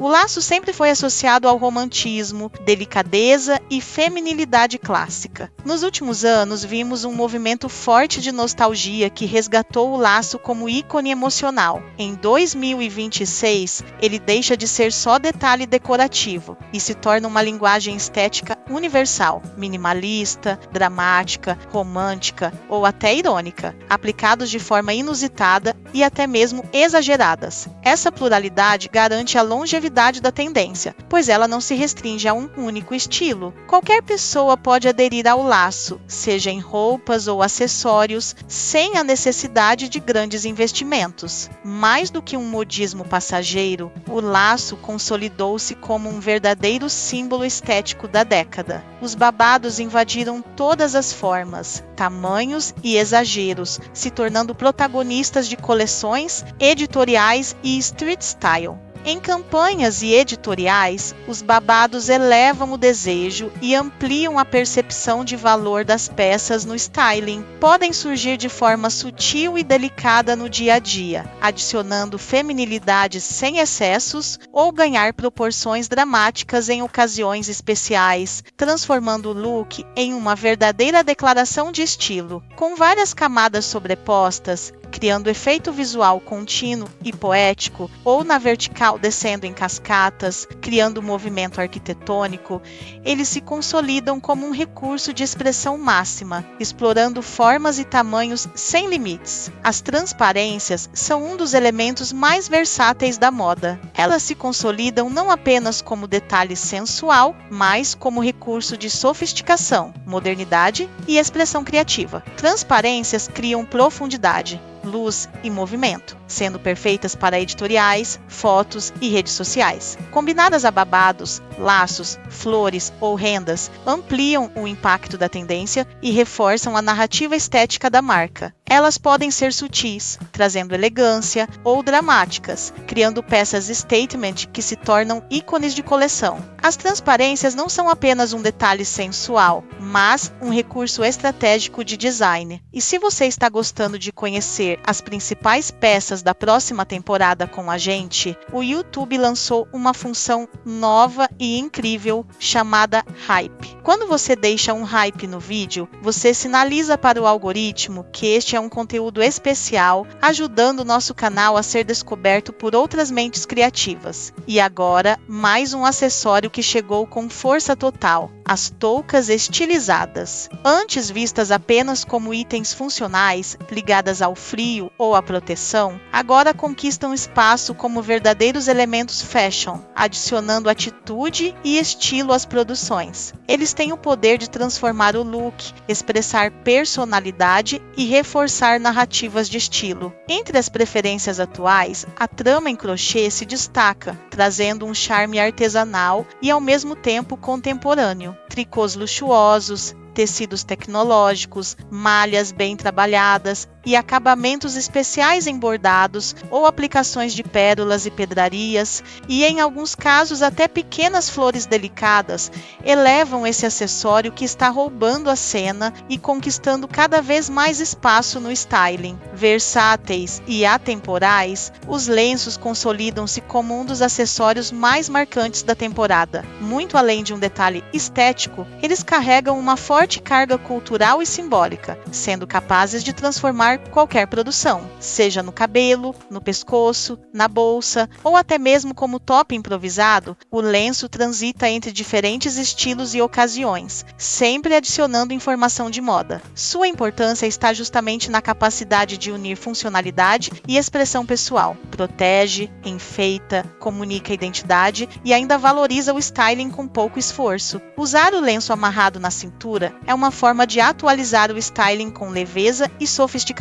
O laço sempre foi associado ao romantismo, delicadeza e feminilidade clássica. Nos últimos anos, vimos um movimento forte de nostalgia que resgatou o laço como ícone emocional. Em 2026, ele deixa de ser só detalhe decorativo e se torna uma linguagem estética universal, minimalista, dramática, romântica ou até irônica, aplicados de forma inusitada e até mesmo exageradas. Essa pluralidade garante a longevidade da tendência, pois ela não se restringe a um único estilo. Qualquer pessoa pode aderir ao laço, seja em roupas ou acessórios, sem a necessidade de grandes investimentos. Mais do que um modismo passageiro, o laço consolidou-se como um verdadeiro símbolo estético da década. Os babados invadiram todas as formas, tamanhos e exageros, se tornando protagonistas de coleções, editoriais e street style. Em campanhas e editoriais, os babados elevam o desejo e ampliam a percepção de valor das peças no styling. Podem surgir de forma sutil e delicada no dia a dia, adicionando feminilidade sem excessos, ou ganhar proporções dramáticas em ocasiões especiais, transformando o look em uma verdadeira declaração de estilo. Com várias camadas sobrepostas, criando efeito visual contínuo e poético, ou na vertical descendo em cascatas, criando movimento arquitetônico, eles se consolidam como um recurso de expressão máxima, explorando formas e tamanhos sem limites. As transparências são um dos elementos mais versáteis da moda. Elas se consolidam não apenas como detalhe sensual, mas como recurso de sofisticação, modernidade e expressão criativa. Transparências criam profundidade, luz e movimento, sendo perfeitas para editoriais, fotos e redes sociais. Combinadas a babados, laços, flores ou rendas, ampliam o impacto da tendência e reforçam a narrativa estética da marca. Elas podem ser sutis, trazendo elegância, ou dramáticas, criando peças statement que se tornam ícones de coleção. As transparências não são apenas um detalhe sensual, mas um recurso estratégico de design. E se você está gostando de conhecer as principais peças da próxima temporada com a gente, o YouTube lançou uma função nova e incrível chamada Hype. Quando você deixa um hype no vídeo, você sinaliza para o algoritmo que este é um conteúdo especial, ajudando o nosso canal a ser descoberto por outras mentes criativas. E agora, mais um acessório que chegou com força total: as toucas estilizadas. Antes vistas apenas como itens funcionais, ligadas ao frio ou à proteção, agora conquistam espaço como verdadeiros elementos fashion, adicionando atitude e estilo às produções. Eles têm o poder de transformar o look, expressar personalidade e reforçar narrativas de estilo. Entre as preferências atuais, a trama em crochê se destaca, trazendo um charme artesanal e ao mesmo tempo contemporâneo. Tricôs luxuosos, tecidos tecnológicos, malhas bem trabalhadas e acabamentos especiais em bordados ou aplicações de pérolas e pedrarias, e em alguns casos até pequenas flores delicadas, elevam esse acessório que está roubando a cena e conquistando cada vez mais espaço no styling. Versáteis e atemporais, os lenços consolidam-se como um dos acessórios mais marcantes da temporada. Muito além de um detalhe estético, eles carregam uma forte carga cultural e simbólica, sendo capazes de transformar qualquer produção, seja no cabelo, no pescoço, na bolsa ou até mesmo como top improvisado. O lenço transita entre diferentes estilos e ocasiões, sempre adicionando informação de moda. Sua importância está justamente na capacidade de unir funcionalidade e expressão pessoal. Protege, enfeita, comunica identidade e ainda valoriza o styling com pouco esforço. Usar o lenço amarrado na cintura é uma forma de atualizar o styling com leveza e sofisticação.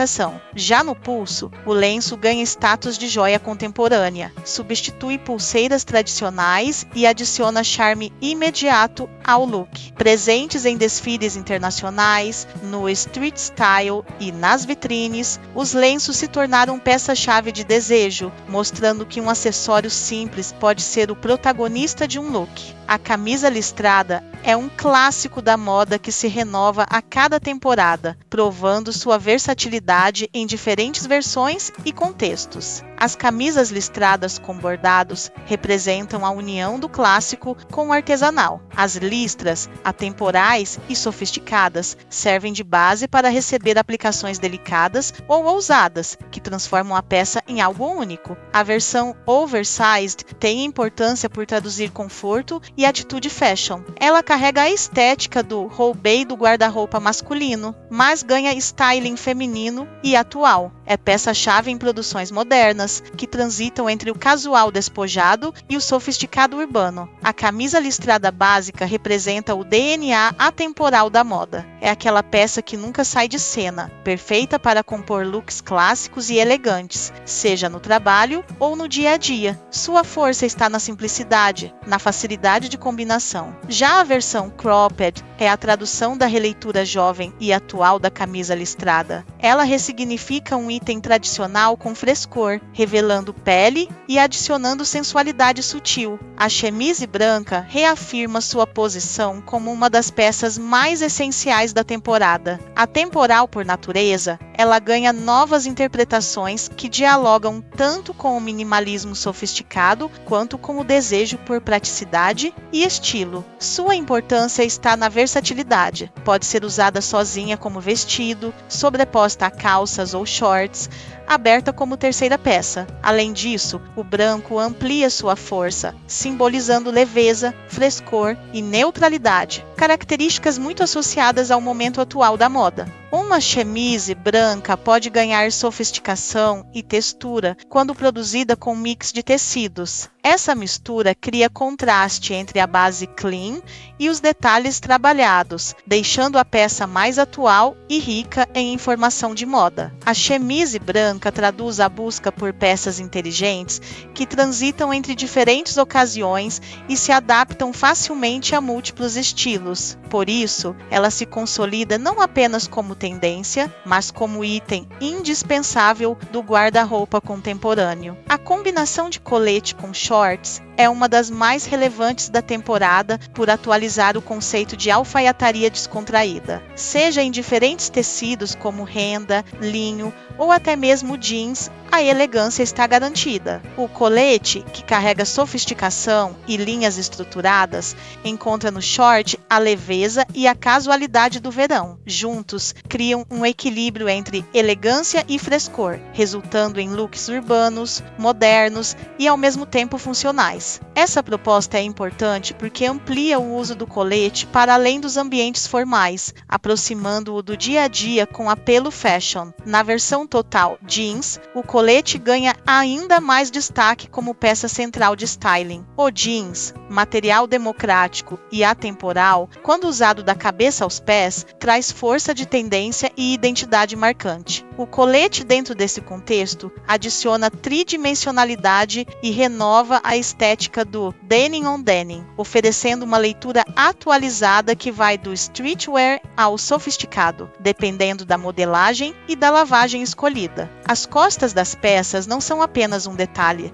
Já no pulso, o lenço ganha status de joia contemporânea, substitui pulseiras tradicionais e adiciona charme imediato ao look. Presentes em desfiles internacionais, no street style e nas vitrines, os lenços se tornaram peça-chave de desejo, mostrando que um acessório simples pode ser o protagonista de um look. A camisa listrada é um clássico da moda que se renova a cada temporada, provando sua versatilidade em diferentes versões e contextos. As camisas listradas com bordados representam a união do clássico com o artesanal. As listras, atemporais e sofisticadas, servem de base para receber aplicações delicadas ou ousadas, que transformam a peça em algo único. A versão oversized tem importância por traduzir conforto e atitude fashion. Ela carrega a estética do roubei do guarda-roupa masculino, mas ganha styling feminino e atual. É peça-chave em produções modernas, que transitam entre o casual despojado e o sofisticado urbano. A camisa listrada básica representa o DNA atemporal da moda. É aquela peça que nunca sai de cena, perfeita para compor looks clássicos e elegantes, seja no trabalho ou no dia a dia. Sua força está na simplicidade, na facilidade de combinação. Já a versão cropped é a tradução da releitura jovem e atual da camisa listrada. Ela ressignifica um item tradicional com frescor, revelando pele e adicionando sensualidade sutil. A chemise branca reafirma sua posição como uma das peças mais essenciais da temporada. Atemporal por natureza, ela ganha novas interpretações que dialogam tanto com o minimalismo sofisticado quanto com o desejo por praticidade e estilo. Sua importância está na versatilidade. Pode ser usada sozinha como vestido, sobreposta a calças ou shorts, aberta como terceira peça. Além disso, o branco amplia sua força, simbolizando leveza, frescor e neutralidade, características muito associadas ao momento atual da moda. Uma chemise branca pode ganhar sofisticação e textura quando produzida com um mix de tecidos. Essa mistura cria contraste entre a base clean e os detalhes trabalhados, deixando a peça mais atual e rica em informação de moda. A chemise branca traduz a busca por peças inteligentes que transitam entre diferentes ocasiões e se adaptam facilmente a múltiplos estilos. Por isso, ela se consolida não apenas como tendência, mas como item indispensável do guarda-roupa contemporâneo. A combinação de colete com shorts é uma das mais relevantes da temporada por atualizar o conceito de alfaiataria descontraída. Seja em diferentes tecidos como renda, linho ou até mesmo jeans, a elegância está garantida. O colete, que carrega sofisticação e linhas estruturadas, encontra no short a leveza e a casualidade do verão. Juntos, criam um equilíbrio entre elegância e frescor, resultando em looks urbanos, modernos e ao mesmo tempo funcionais. Essa proposta é importante porque amplia o uso do colete para além dos ambientes formais, aproximando-o do dia a dia com apelo fashion. Na versão total jeans, o colete ganha ainda mais destaque como peça central de styling. O jeans, material democrático e atemporal, quando usado da cabeça aos pés, traz força de tendência e identidade marcante. O colete, dentro desse contexto, adiciona tridimensionalidade e renova a estética do denim on denim, oferecendo uma leitura atualizada que vai do streetwear ao sofisticado, dependendo da modelagem e da lavagem escolhida. As costas das peças não são apenas um detalhe,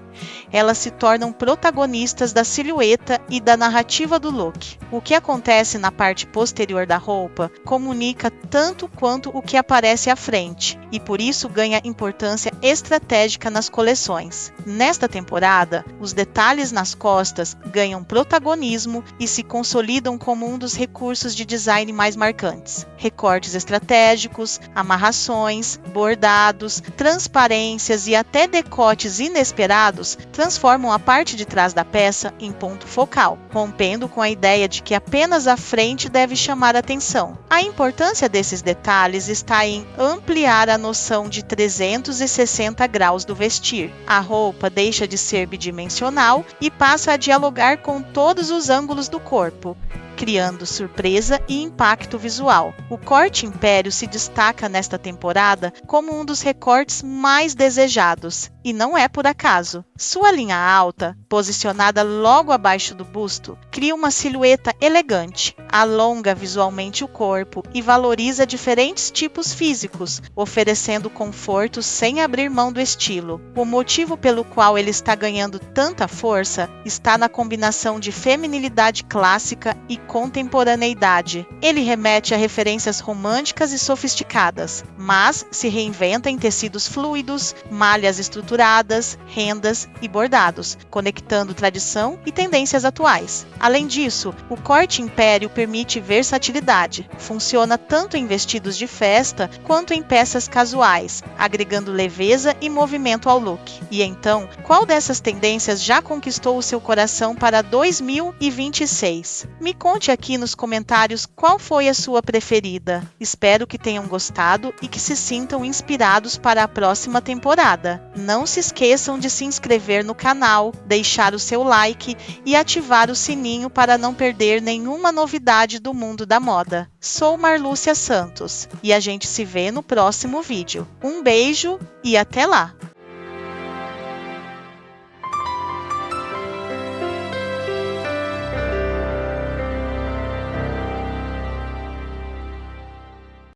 elas se tornam protagonistas da silhueta e da narrativa do look. O que acontece na parte posterior da roupa comunica tanto quanto o que aparece à frente, e por isso ganha importância estratégica nas coleções. Nesta temporada, os detalhes nas costas ganham protagonismo e se consolidam como um dos recursos de design mais marcantes. Recortes estratégicos, amarrações, bordados, transparências e até decotes inesperados transformam a parte de trás da peça em ponto focal, rompendo com a ideia de que apenas a frente deve chamar atenção. A importância desses detalhes está em ampliar a noção de 360 graus do vestir. A roupa deixa de ser bidimensional e passa a dialogar com todos os ângulos do corpo, criando surpresa e impacto visual. O corte império se destaca nesta temporada como um dos recortes mais desejados, e não é por acaso. Sua linha alta, posicionada logo abaixo do busto, cria uma silhueta elegante, alonga visualmente o corpo e valoriza diferentes tipos físicos, oferecendo conforto sem abrir mão do estilo. O motivo pelo qual ele está ganhando tanta força está na combinação de feminilidade clássica e contemporaneidade. Ele remete a referências românticas e sofisticadas, mas se reinventa em tecidos fluidos, malhas estruturadas costuradas, rendas e bordados, conectando tradição e tendências atuais. Além disso, o corte império permite versatilidade. Funciona tanto em vestidos de festa quanto em peças casuais, agregando leveza e movimento ao look. E então, qual dessas tendências já conquistou o seu coração para 2026? Me conte aqui nos comentários qual foi a sua preferida. Espero que tenham gostado e que se sintam inspirados para a próxima temporada. Não se esqueçam de se inscrever no canal, deixar o seu like e ativar o sininho para não perder nenhuma novidade do mundo da moda. Sou Marlúcia Santos e a gente se vê no próximo vídeo. Um beijo e até lá!